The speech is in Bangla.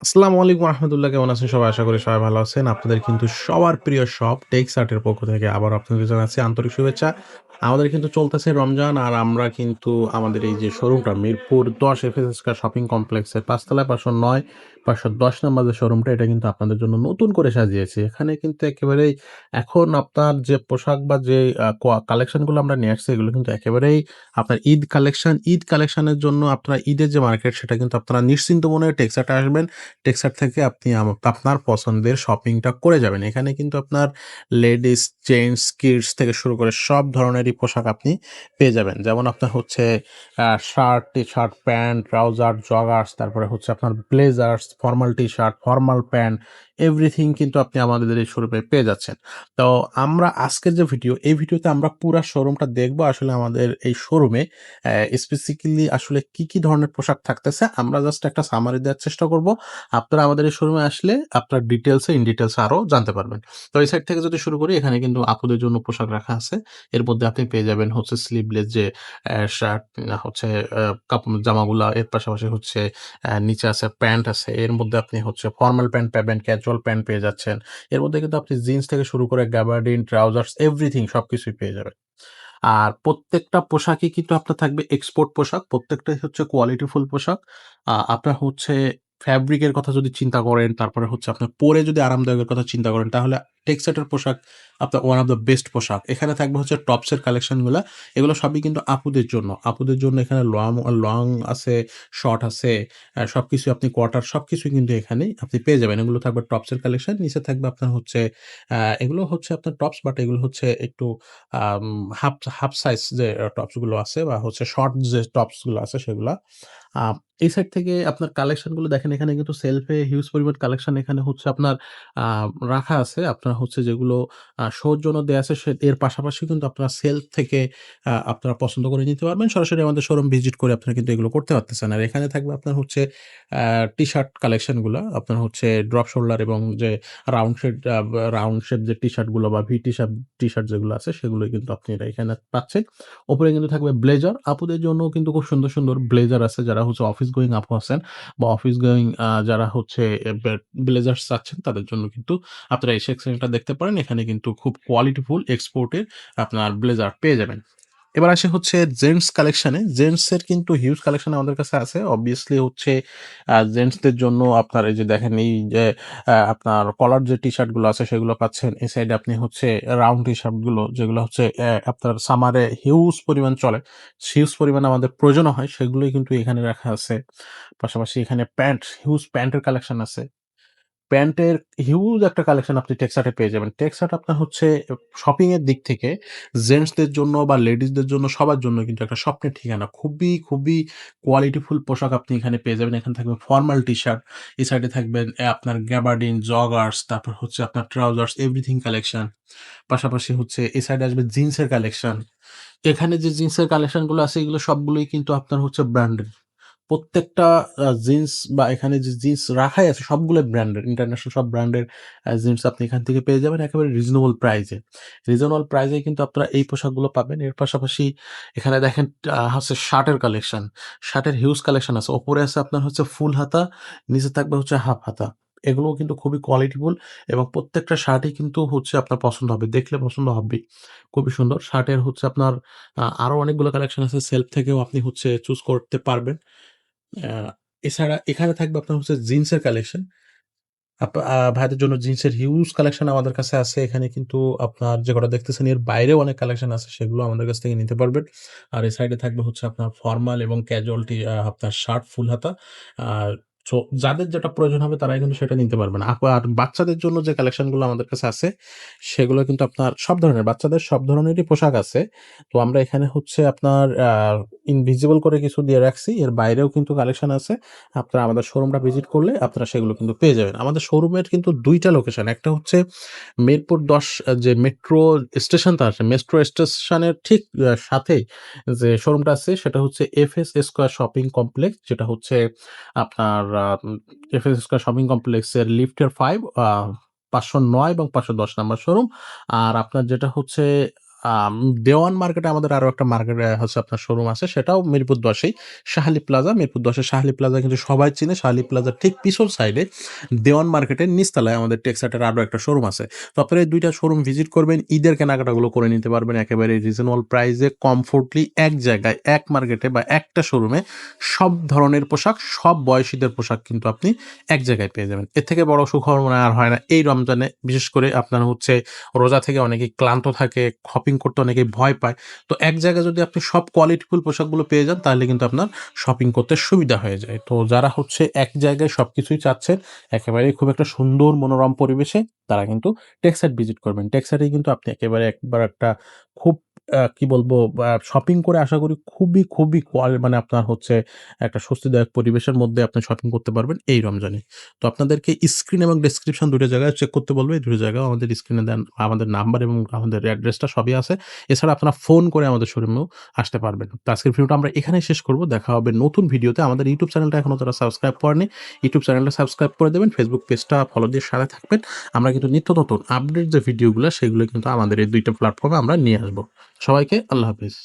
আসসালামু আলাইকুম রহমতুল্লাহ, কেমন আছেন সবাই? আশা করি সবাই ভালো আছেন। আপনাদের কিন্তু সবার প্রিয় শপ টেক্সআর্টের পক্ষ থেকে আবারও আপনাদের জানাচ্ছি আন্তরিক শুভেচ্ছা। আমাদের কিন্তু চলতেছে রমজান, আর আমরা কিন্তু আমাদের এই যে শোরুমটা মিরপুর ১০ এফএস স্কয়ার শপিং কমপ্লেক্সের ৫ তলায় ৫০৯, ৫১০ নাম্বার যে শোরুমটা, এটা কিন্তু আপনাদের জন্য নতুন করে সাজিয়েছি। এখানে কিন্তু একেবারেই এখন আপনার যে পোশাক বা যে কালেকশন গুলো আমরা নিয়ে আসছি, এগুলো কিন্তু একেবারেই আপনার ঈদ কালেকশন। ঈদ কালেকশনের জন্য আপনারা ঈদের যে মার্কেট, সেটা কিন্তু আপনারা নিশ্চিন্ত মনে টেক্সআর্টে আসবেন। টেক্সাট থেকে আপনি আপনার পছন্দের শপিংটা করে যাবেন। এখানে কিন্তু আপনার লেডিস, জেন্টস, কিডস থেকে শুরু করে সব ধরনেরই পোশাক আপনি পেয়ে যাবেন। যেমন আপনার হচ্ছে shirt, T-shirt, pant, trouser, joggers, তারপরে হচ্ছে আপনার blazers, formal T-shirt, formal pant, everything কিন্তু আপনি আমাদের এই শোরুমে পেয়ে যাচ্ছেন। তো আমরা আজকের যে ভিডিও, এই ভিডিওতে আমরা পুরা শোরুমটা দেখবো। আসলে আমাদের এই শোরুমে স্পেসিফিক্যালি আসলে কি ধরনের পোশাক থাকতেছে, আমরা জাস্ট একটা সামারি দেওয়ার চেষ্টা করব। আপনারা আমাদের এই শোরুমে আসলে আপনার ইন ডিটেইলস আরো জানতে পারবেন। তো এই সাইড থেকে যদি শুরু করি, এখানে কিন্তু আপুদের জন্য পোশাক রাখা আছে। এর মধ্যে আপনি পেয়ে যাবেন হচ্ছে স্লিভলেস যে শার্ট, হচ্ছে জামাগুলা। এর পাশাপাশি হচ্ছে নিচে আছে প্যান্ট আছে। এর মধ্যে আপনি হচ্ছে ফরমাল প্যান্ট পাবেন, ক্যাজুয়াল প্যান্ট পেয়ে যাচ্ছেন। এর মধ্যে কিন্তু আপনি জিন্স থেকে শুরু করে গ্যাবার্ডিন, ট্রাউজার্স, এভরিথিং সবকিছুই পেয়ে যাবেন। আর প্রত্যেকটা পোশাকই কিন্তু আপনার থাকবে এক্সপোর্ট পোশাক। প্রত্যেকটাই হচ্ছে কোয়ালিটিফুল পোশাক। আপনার হচ্ছে ফেব্রিকের কথা যদি চিন্তা করেন, তারপরে হচ্ছে আপনার পরে যদি আরামদায়কের কথা চিন্তা করেন, তাহলে টেক্সটাইলের পোশাক আপনার ওয়ান অফ দ্য বেস্ট পোশাক। এখানে থাকবে হচ্ছে টপসের কালেকশনগুলা। এগুলো সবই কিন্তু আপুদের জন্য। আপুদের জন্য এখানে লং আছে, শর্ট আছে, সবকিছুই আপনি কোয়ার্টার সবকিছুই কিন্তু এখানেই আপনি পেয়ে যাবেন। এগুলো থাকবে টপসের কালেকশন। নিচে থাকবে আপনার হচ্ছে এগুলো হচ্ছে আপনার টপস, বাট এগুলো হচ্ছে একটু আম হাফ সাইজ যে টপস গুলো আছে, বা হচ্ছে শর্ট যে টপস গুলো আছে সেগুলা। আ এই সাইড থেকে আপনার কালেকশন গুলো দেখেন, এখানে কিন্তু সেলফে হিউজ পরিমাণ কালেকশন এখানে হচ্ছে আপনার আ রাখা আছে। আপনার হচ্ছে যেগুলো শো এর জন্য দেয়া আছে, এর পাশাপাশি কিন্তু আপনারা সেলফ থেকে আপনারা পছন্দ করে নিতে পারবেন। সরাসরি আমাদের শোরুম ভিজিট করে আপনারা কিন্তু এগুলো করতে পারতেছেন। আর এখানে থাকবে আপনার হচ্ছে আ টি-শার্ট কালেকশন গুলা। আপনার হচ্ছে ড্রপ শোল্ডার এবং যে রাউন্ড শেপ যে টি-শার্ট গুলো বা টি-শার্ট যেগুলো আছে, সেগুলোই কিন্তু আপনি এখানে পাচ্ছেন। উপরে কিন্তু থাকবে ব্লেজার। আপুদের জন্যও কিন্তু খুব সুন্দর ব্লেজার আছে। যারা হচ্ছে অফিস গোয়িং আপু আছেন, বা অফিস গোয়িং যারা হচ্ছে ব্লেজার্স চাচ্ছেন, তাদের জন্য কিন্তু আপনারা এই সেকশনটা দেখতে পারেন। এখানে কিন্তু খুব কোয়ালিটিফুল এক্সপোর্টের আপনার ব্লেজার পেয়ে যাবেন। এবার আসি হচ্ছে জেন্টস কালেকশনে। জেন্টস এর কিন্তু হিউজ কালেকশন আমাদের কাছে আছে। অবভিয়াসলি হচ্ছে জেন্টসদের জন্য আপনার এই যে দেখেন, এই যে আপনার কলার যে টি-শার্ট গুলো আছে, সেগুলো পাচ্ছেন। এই সাইডে আপনি হচ্ছে রাউন্ড টি-শার্ট গুলো, যেগুলো হচ্ছে আপনার সামারে হিউজ পরিমাণ চলে। হিউজ পরিমাণ আমাদের প্রয়োজনও হয়, সেগুলোই কিন্তু এখানে রাখা আছে। পাশাপাশি এখানে হিউজ প্যান্টের কালেকশন আছে। প্যান্টের হিউজ একটা কালেকশন আপনি টেক্সাটে পেয়ে যাবেন। টেক্সাট আপনার হচ্ছে শপিং এর দিক থেকে জেন্টসদের জন্য বা লেডিসদের জন্য, সবার জন্য কিন্তু একটা স্বপ্নের ঠিকানা। খুবই কোয়ালিটিফুল পোশাক আপনি এখানে পেয়ে যাবেন। এখানে থাকবে ফরমাল টি-শার্ট, এই সাইডে থাকবেন আপনার গ্যাবার্ডিন, জগার্স, তারপর হচ্ছে আপনার ট্রাউজার্স, এভরিথিং কালেকশন। পাশাপাশি হচ্ছে এই সাইডে আসবে জিন্সের কালেকশন। এখানে যে জিন্সের কালেকশন গুলো আছে, এগুলো সবগুলোই কিন্তু আপনার হচ্ছে ব্র্যান্ডেড। প্রত্যেকটা জিন্স বা এখানে যে জিন্স রাখাই আছে, সবগুলো ব্র্যান্ডেড। ইন্টারন্যাশনাল সব ব্র্যান্ডের জিন্স আপনি এখান থেকে পেয়ে যাবেন একেবারে রিজনেবল প্রাইসে। রিজনেবল প্রাইসে কিন্তু আপনারা এই পোশাকগুলো পাবেন। এর পাশাপাশি এখানে দেখেন হচ্ছে শার্টের কালেকশন। শার্টের হিউজ কালেকশন আছে। উপরে আছে আপনার হচ্ছে ফুল হাতা, নিচে থাকবে হচ্ছে হাফ হাতা। এগুলোও কিন্তু খুবই কোয়ালিটিফুল, এবং প্রত্যেকটা শার্টই কিন্তু হচ্ছে আপনার পছন্দ হবে। দেখলে পছন্দ হবেই। খুবই সুন্দর। শার্টের হচ্ছে আপনার আরো অনেকগুলো কালেকশন আছে। সেলফ থেকেও আপনি হচ্ছে চুজ করতে পারবেন। আ এছাড়া এখানে থাকবে আপনার হচ্ছে জিন্সের কালেকশন। আপ আ ভাইদের জন্য জিন্সের হিউজ কালেকশন আমাদের কাছে আছে। এখানে কিন্তু আপনার যে কটা দেখতেছেন, এর বাইরেও অনেক কালেকশন আছে। সেগুলো আমাদের কাছ থেকে নিতে পারবেন। আর এই সাইডে থাকবে হচ্ছে আপনার ফরমাল এবং ক্যাজুয়াল আপনার শার্ট ফুল হাতা। আর সো যাদের যেটা প্রয়োজন হবে, তারাই কিন্তু সেটা নিতে পারবেন। আর বাচ্চাদের জন্য যে কালেকশন গুলো আমাদের কাছে আছে, সেগুলো কিন্তু আপনার সব ধরনের, বাচ্চাদের সব ধরনেরই পোশাক আছে। তো আমরা এখানে হচ্ছে আপনার ইনভিজিবল করে কিছু দিয়ে রাখছি। এর বাইরেও কিন্তু কালেকশন আছে। আপনারা আমাদের শোরুমটা ভিজিট করলে আপনারা সেগুলো কিন্তু পেয়ে যাবেন। আমাদের শোরুমের কিন্তু ২ টা লোকেশন। একটা হচ্ছে মিরপুর ১০ যে মেট্রো স্টেশনটা আছে, মেট্রো স্টেশনের ঠিক সাথেই যে শোরুমটা আছে, সেটা হচ্ছে এফএস স্কয়ার শপিং কমপ্লেক্স, যেটা হচ্ছে আপনার এফএস স্কয়ার শপিং কমপ্লেক্সের লিফটের ৫ ৫০৯ এবং ৫১০ নাম্বার শোরুম। আর আপনার যেটা হচ্ছে আম দেওয়ান মার্কেটে আমাদের আরো একটা মার্কেট হচ্ছে আপনার শোরুম আছে। সেটাও মিরপুর ১০ এই শাহালি প্লাজা। মিরপুর ১০ এর শাহালি প্লাজা কিন্তু সবাই চিনে। শাহালি প্লাজার ঠিক পিছন সাইডে দেওয়ান মার্কেটের নিচতলায় আমাদের টেক্সাটের আরো একটা শোরুম আছে। তো আপনারা এই ২ টা শোরুম ভিজিট করবেন। ঈদের কেনাকাটাগুলো করে নিতে পারবেন একেবারে রিজনেবল প্রাইসে কমফোর্টলি এক জায়গায়, এক মার্কেটে বা একটা শোরুমে সব ধরনের পোশাক, সব বয়সীদের পোশাক কিন্তু আপনি এক জায়গায় পেয়ে যাবেন। এর থেকে বড় সুখবর মনে হয় আর হয় না। এই রমজানে বিশেষ করে আপনার হচ্ছে রোজা থেকে অনেকেই ক্লান্ত থাকে, শপিং করতে অনেকেই ভয় পায়। তো এক জায়গায় যদি আপনি সব কোয়ালিটিফুল পোশাকগুলো পেয়ে যান তাহলে কিন্তু আপনার শপিং করতে সুবিধা হয়ে যায়। তো যারা হচ্ছে এক জায়গায় সবকিছুই চাচ্ছেন একেবারেই খুব একটা সুন্দর মনোরম পরিবেশে তারা কিন্তু টেক্সাট ভিজিট করবেন। টেক্সাটেই কিন্তু আপনি একেবারে একবার একটা খুব কি বলবো শপিং করে আশা করি খুবই মানে আপনার হচ্ছে একটা স্বস্তিদায়ক পরিবেশের মধ্যে আপনি শপিং করতে পারবেন এই রমজানে। তো আপনাদেরকে স্ক্রিন এবং ডেসক্রিপশন ২ টা জায়গায় চেক করতে বলব। এই ২ টা জায়গাও আমাদের স্ক্রিনে দেন আমাদের নাম্বার এবং আমাদের অ্যাড্রেসটা সবই আছে। এছাড়া আপনারা ফোন করে আমাদের শোরুমেও আসতে পারবেন। তো আজকের ভিডিওটা আমরা এখানেই শেষ করব। দেখা হবে নতুন ভিডিওতে। আমাদের ইউটিউব চ্যানেলটা এখনো যারা সাবস্ক্রাইব করেনি, ইউটিউব চ্যানেলটা সাবস্ক্রাইব করে দেবেন। ফেসবুক পেজটা ফলো দিয়ে সাথে থাকবেন। আমরা কিন্তু নিত্য নতুন আপডেট যে ভিডিওগুলা সেগুলো কিন্তু আমাদের এই ২ টা প্ল্যাটফর্মে আমরা নিয়ে আসব। সবাইকে আল্লাহ হাফেজ।